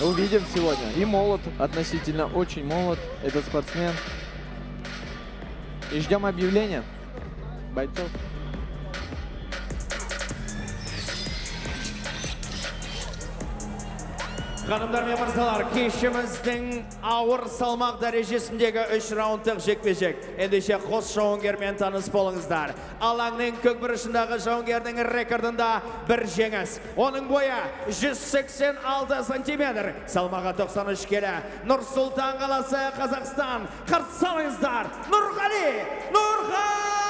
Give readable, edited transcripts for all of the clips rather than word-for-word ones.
увидим сегодня. И молод, относительно очень молод этот спортсмен. И ждем объявления бойцов. Hanımlar ve mırzalar, kешіміздің ауыр салмақ дәрежесіндегі 3 раундтық жекпе-жек. Ендеше қос жауынгермен таныс болыңыздар. Алаңның көкбұрышындағы жауынгердің рекордында бір жеңіс. Оның бойы 186 сантиметр, салмағы 93 келі. Нұр-Сұлтан қаласы, Қазақстан. Қарсы алыңыздар, Нұрғали Нұрғайыпұлы!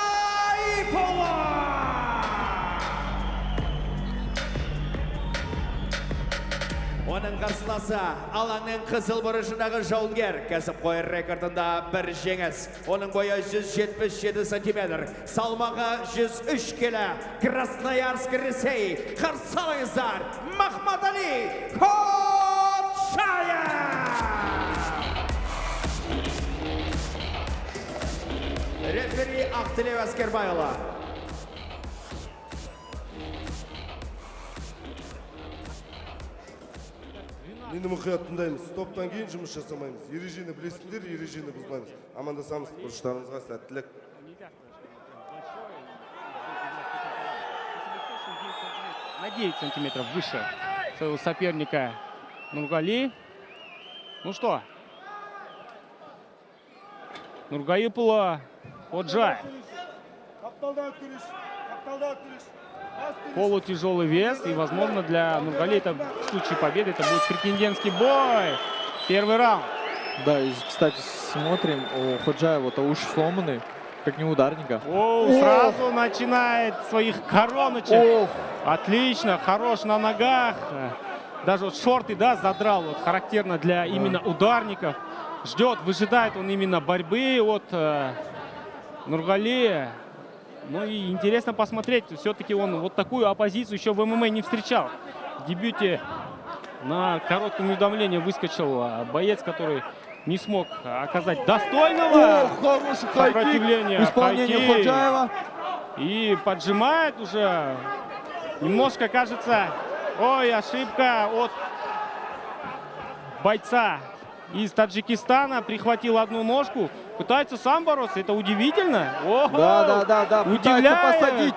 Оның қарсыласы алаңның қызыл бұрышындағы жауынгер, кәсіпқой рекордында бір жеңіс. Оның бойы 177 сантиметр, салмағы 103 келі. Красноярск, Ресей. Қарсы алыңыздар, Махмадали Кочаев! Рефери Ақтілеу Әскербайұлы. Енді мұқият тыңдаймыз. Топтан кейін жұмыс жасамаймыз. Ережені білесіңдер, ережені бұзбаймыз. Амандасамыз, бұрыштарыңызға сәттілік. 9 сантиметров выше своего соперника Нургали. Ну что? Нургайыпұлы Ходжаев. Полутяжелый вес, и, возможно, для Нургали это, в случае победы это будет претендентский бой. Первый раунд. Да, и, кстати, смотрим, у Ходжаева-то уши сломаны, как не ударника. Сразу начинает своих короночек. Отлично, хорош на ногах. Даже вот шорты, да, задрал, вот, характерно для именно ударников. Ждет, выжидает он именно борьбы от Нургали. Ну и интересно посмотреть, все-таки он вот такую оппозицию еще в ММА не встречал. В дебюте на коротком уведомлении выскочил боец, который не смог оказать достойного сопротивления в исполнении Ходжаева. И поджимает уже. Немножко, кажется, ошибка от бойца из Таджикистана. Прихватил одну ножку. Пытается сам бороться, это удивительно. Да. Удивляет. Посадить.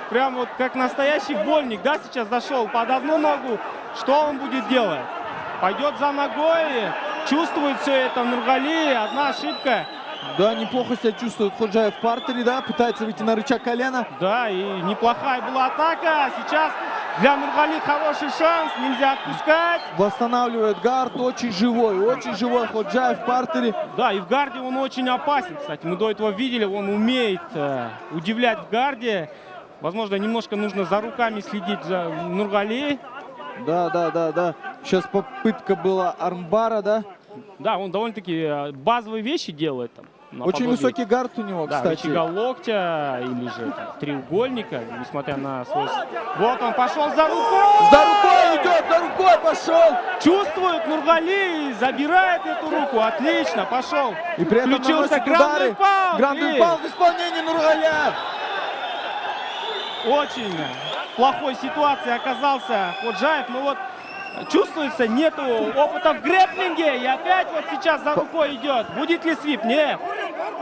Прям вот как настоящий вольник, да, сейчас зашел под одну ногу. Что он будет делать? Пойдет за ногой, чувствует все это Нургали, одна ошибка. Да, неплохо себя чувствует Ходжаев в партере, да, пытается выйти на рычаг колена. Да, и неплохая была атака. Сейчас для Нургали хороший шанс, нельзя отпускать. Восстанавливает гард, очень живой Ходжаев в партере. Да, и в гарде он очень опасен, кстати. Мы до этого видели, он умеет удивлять в гарде. Возможно, немножко нужно за руками следить за Нургали. Да. Сейчас попытка была армбара, да? Да, он довольно-таки базовые вещи делает там. Очень высокий гард у него, да, кстати. Рычага локтя или же треугольника, несмотря на свой... Вот он пошел за рукой! За рукой идет, за рукой пошел! Чувствует Нургали, забирает эту руку, отлично, пошел. И при этом включился удары. Граунд паунд в исполнении Нургалия. Очень в плохой ситуации оказался Ходжаев, но вот чувствуется, нету опыта в грэпплинге, и опять вот сейчас за рукой идет. Будет ли свип? Нет.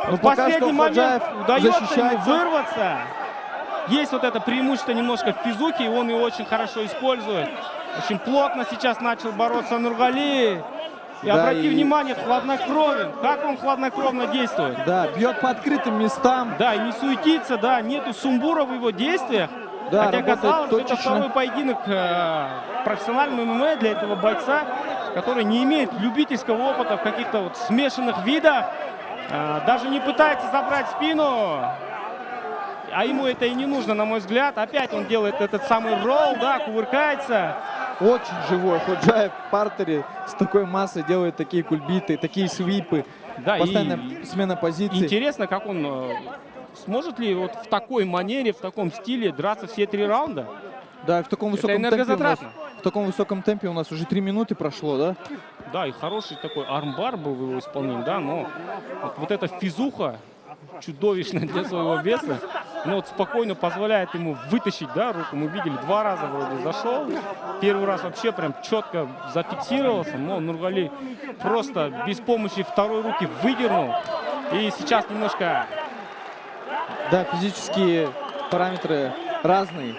В последний момент удается ему вырваться. Есть вот это преимущество немножко в физухе, и он его очень хорошо использует. Очень плотно сейчас начал бороться Нургали. И да, обрати внимание, хладнокровен. Как он хладнокровно действует. Да, бьет по открытым местам. Да, и не суетится, да, нету сумбура в его действиях. Да, хотя казалось, что точечно. это второй поединок профессионального ММА для этого бойца, который не имеет любительского опыта в каких-то вот смешанных видах. Даже не пытается забрать спину. А ему это и не нужно, на мой взгляд. Опять он делает этот самый ролл, да, кувыркается. Очень живой Ходжаев в партере с такой массой делает такие кульбиты, такие свипы. Да, постоянно смена позиции. Интересно, как он сможет ли вот в такой манере, в таком стиле драться все 3 раунда? Да, и в таком высоком темпе у нас уже 3 минуты прошло, да? Да, и хороший такой армбар был в его исполнении, да, но вот эта физуха чудовищно для своего веса, но вот спокойно позволяет ему вытащить, да, руку. Мы видели, 2 раза вроде зашел. Первый раз вообще прям четко зафиксировался, но Нургали просто без помощи второй руки выдернул. И сейчас немножко... Да, физические параметры разные.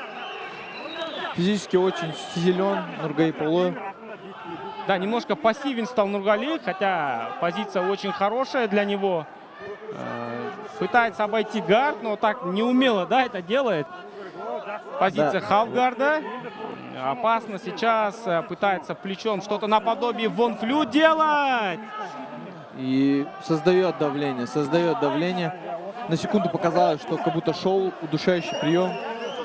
Физически очень силен Нургаиполо. Да, немножко пассивен стал Нургали, хотя позиция очень хорошая для него. Пытается обойти гард, но так неумело, да, это делает. Позиция хавгарда. Опасно сейчас. Пытается плечом что-то наподобие вонфлю делать. И создает давление, На секунду показалось, что как будто шел удушающий прием.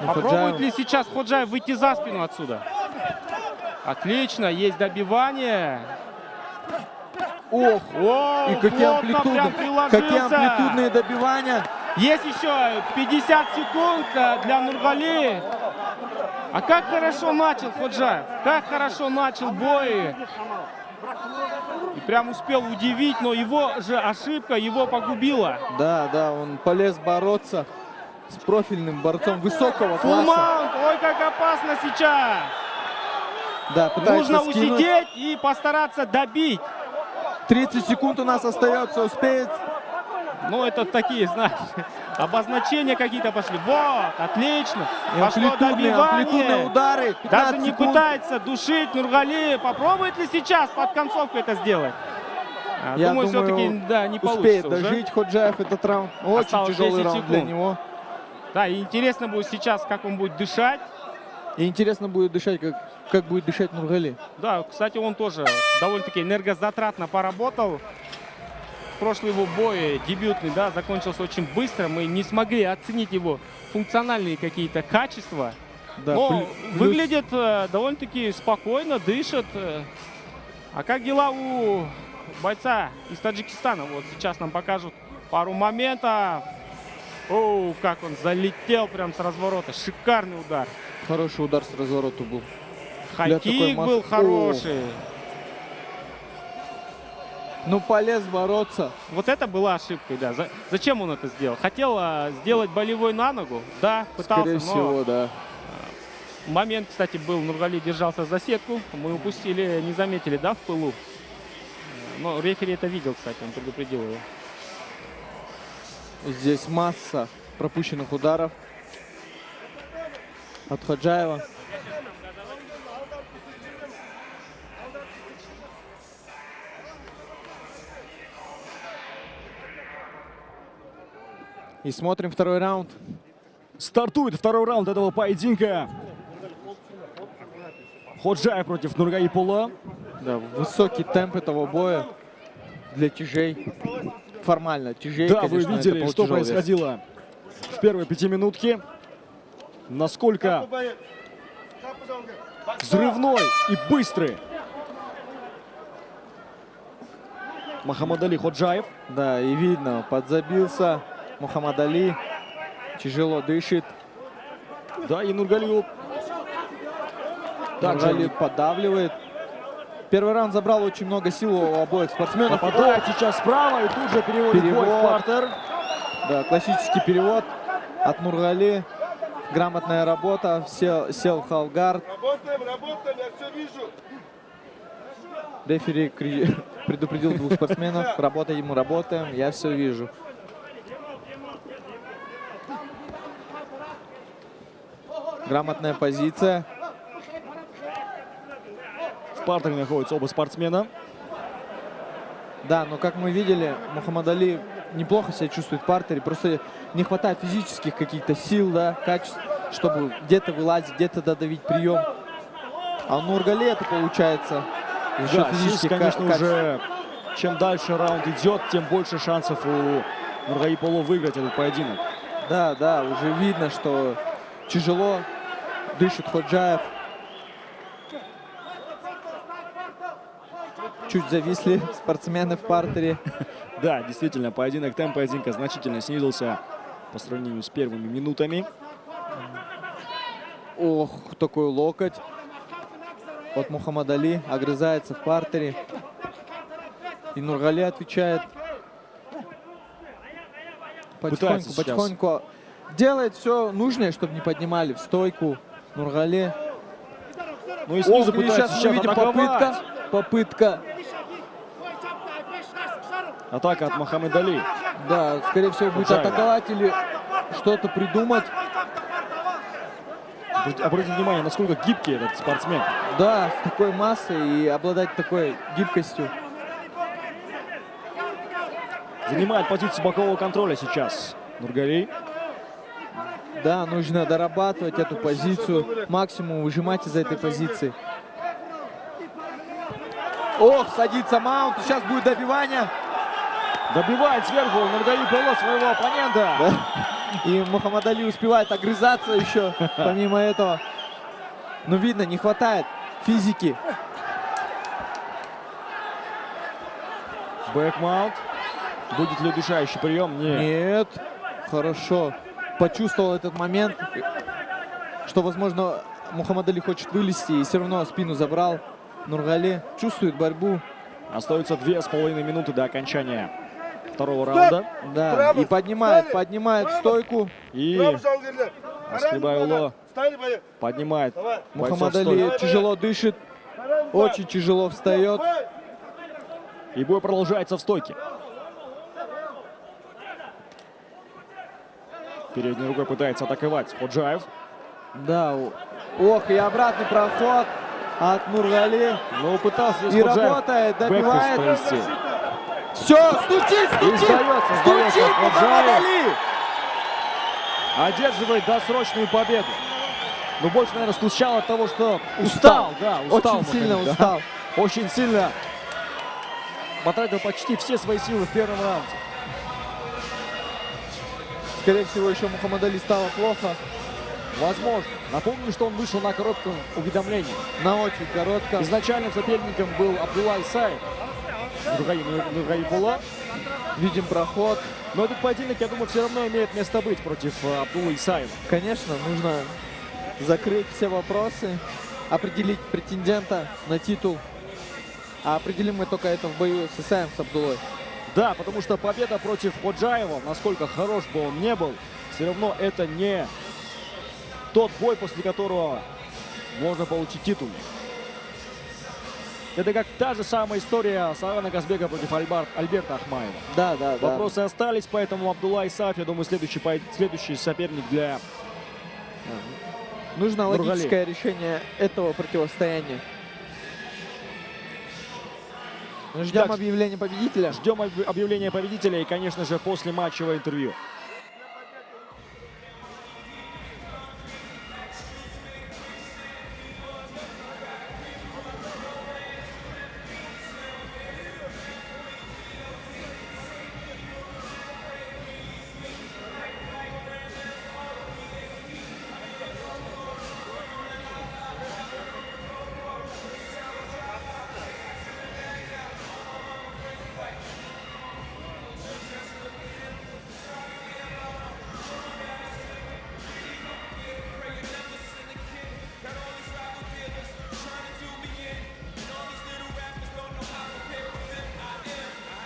на Попробует Ходжаева. ли сейчас Ходжаев выйти за спину отсюда? Отлично, есть добивание. Ох, О, и какие плотно прям приложился. амплитудные добивания. Есть еще 50 секунд для Нургали. А как хорошо начал Ходжаев. Как хорошо начал бой. И прям успел удивить, но его же ошибка его погубила. Да, он полез бороться с профильным борцом высокого класса. Фулмаунт, ой, как опасно сейчас. Да, пытается Нужно скинуть. усидеть и постараться добить. 30 секунд у нас остается, успеет. Ну, это такие, знаешь, обозначения какие-то пошли. Вот, отлично. И Пошло амплитудные добивание. удары. 15 Даже не секунд. пытается душить Нургали. Попробует ли сейчас под концовку это сделать? Я думаю, все-таки да, не успеет получится уже. дожить Ходжаев этот раунд. Очень Осталось тяжелый 10 раунд для секунд. него. Да, и интересно будет сейчас, как он будет дышать. И интересно будет дышать, как будет дышать Нургали. Да, кстати, он тоже довольно-таки энергозатратно поработал. Прошлый его бой, дебютный, да, закончился очень быстро. Мы не смогли оценить его функциональные какие-то качества. Да, Но плюс- выглядит довольно-таки спокойно, дышит. А как дела у бойца из Таджикистана? Вот сейчас нам покажут пару моментов. Оу, как он залетел прям с разворота. Шикарный удар. Хороший удар с разворота был. Хайкик такой был масс- хороший. Ну, полез бороться. Вот это была ошибкой, да. Зачем он это сделал? Хотел сделать болевой на ногу, да, пытался, Скорее но всего, да. момент, кстати, был, Нургали держался за сетку, мы упустили, не заметили, да, в пылу. Но рефери это видел, кстати, он предупредил его. Здесь масса пропущенных ударов от Ходжаева. И смотрим второй раунд. Стартует второй раунд этого поединка. Ходжаев против Нургаиполо. Да, высокий темп этого боя для тяжей. Формально тяжей, Да, конечно, вы видели, это что полутяжелый вес. происходило в первой пятиминутке. Насколько взрывной и быстрый Мохаммад Али Ходжаев. Да, и видно, подзабился Мухаммад Али. Тяжело дышит. Да, и Нургалиев также Нургали подавливает. Первый раунд забрал очень много сил у обоих спортсменов. нападает сейчас справа и тут же переводит бой в Перевод. партер. Да, классический перевод от Нургали. Грамотная работа. Сел халгард. Работаем, я все вижу. Рефери предупредил двух спортсменов. Работаем, мы работаем. Я все вижу. Грамотная позиция. В партере находятся оба спортсмена. Да, но как мы видели, Мухаммад Али неплохо себя чувствует в партере. Просто не хватает физических каких-то сил, да, качеств, чтобы где-то вылазить, где-то додавить прием. А у Нургали это получается. за счет Да, здесь, физических конечно, качеств. уже чем дальше раунд идет, тем больше шансов у Нургаиполо выиграть этот поединок. Да, уже видно, что тяжело дышит Ходжаев. Чуть зависли спортсмены в партере. Да, действительно, темп поединка значительно снизился по сравнению с первыми минутами. Ох, такой локоть от Мухаммад Али. Огрызается в партере. И Нургали отвечает. Пытается сейчас. потихоньку делает все нужное, чтобы не поднимали в стойку. Нургали. Ну и снизу Ох, и пытается сейчас мы сейчас видим атаковать. попытка. Атака от Мухаммадали. Да, скорее всего, будет Ходжаева. атаковать или что-то придумать. Обратите внимание, насколько гибкий этот спортсмен. Да, с такой массой и обладать такой гибкостью. Занимает позицию бокового контроля сейчас Нургали. Да, нужно дорабатывать эту позицию, максимум выжимать из этой позиции. Ох, садится маунт, сейчас будет добивание. Добивает сверху Нургали Бело своего оппонента. Да. И Мухаммад Али успевает огрызаться еще, помимо этого. Но видно, не хватает физики. Бэкмаунт. Будет ли удушающий прием? Нет. Нет, хорошо. Почувствовал этот момент, что, возможно, Мухаммад Али хочет вылезти и все равно спину забрал. Нургали чувствует борьбу. Остается 2,5 минуты до окончания второго раунда. Да, и поднимает стойку. И жауынгерлер. Аскербайұлы поднимает Мухаммад бойцов в Али стойку. тяжело дышит, очень тяжело встает. И бой продолжается в стойке. Передней рукой пытается атаковать Ходжаев. Да, ох, и обратный проход от Нургали. Но пытался здесь И Ходжаев работает, бэкфист добивает. провести. Все, стучит! сдается Мухаммад Ходжаев. Али! Одерживает досрочную победу. Но больше, наверное, скучал от того, что устал. Да, устал. Очень сильно Мухаммад, да. устал. Очень сильно. Потратил почти все свои силы в первом раунде. Скорее всего, еще Мухаммад Али стало плохо. Возможно. Напомню, что он вышел на коротком уведомлении. На очень коротком. Изначальным соперником был Абдулла Исаев. Нургаибулла. Видим проход. Но этот поединок, я думаю, все равно имеет место быть против Абдуллы Исаева. Конечно, нужно закрыть все вопросы, определить претендента на титул. А определим мы только это в бою с Исаем, с Абдуллой. Да, потому что победа против Ходжаева, насколько хорош бы он не был, все равно это не тот бой, после которого можно получить титул. Это как та же самая история Сарана Казбека против Альберта Ахмаева. Да, да, да. Вопросы остались, поэтому Абдулла Исаев, я думаю, следующий соперник для Нужно Нургали. логическое решение этого противостояния. Ждем Так, объявления победителя. Ждем объявления победителя и, конечно же, после матчевого интервью.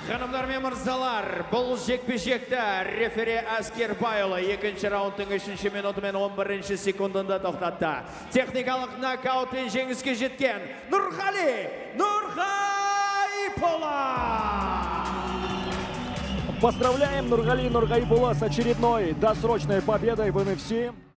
Ханымдар мен мырзалар, бұл жекпе-жекті рефери Аскербайұлы 2-ші раундтың 3-ші минуты мен 11-ші секундында тоқтатты. Техникалық нокаутпен жеңіске жеткен Нургали Нургаибулла! Поздравляем Нургали Нургаибулла с очередной досрочной победой в NFC.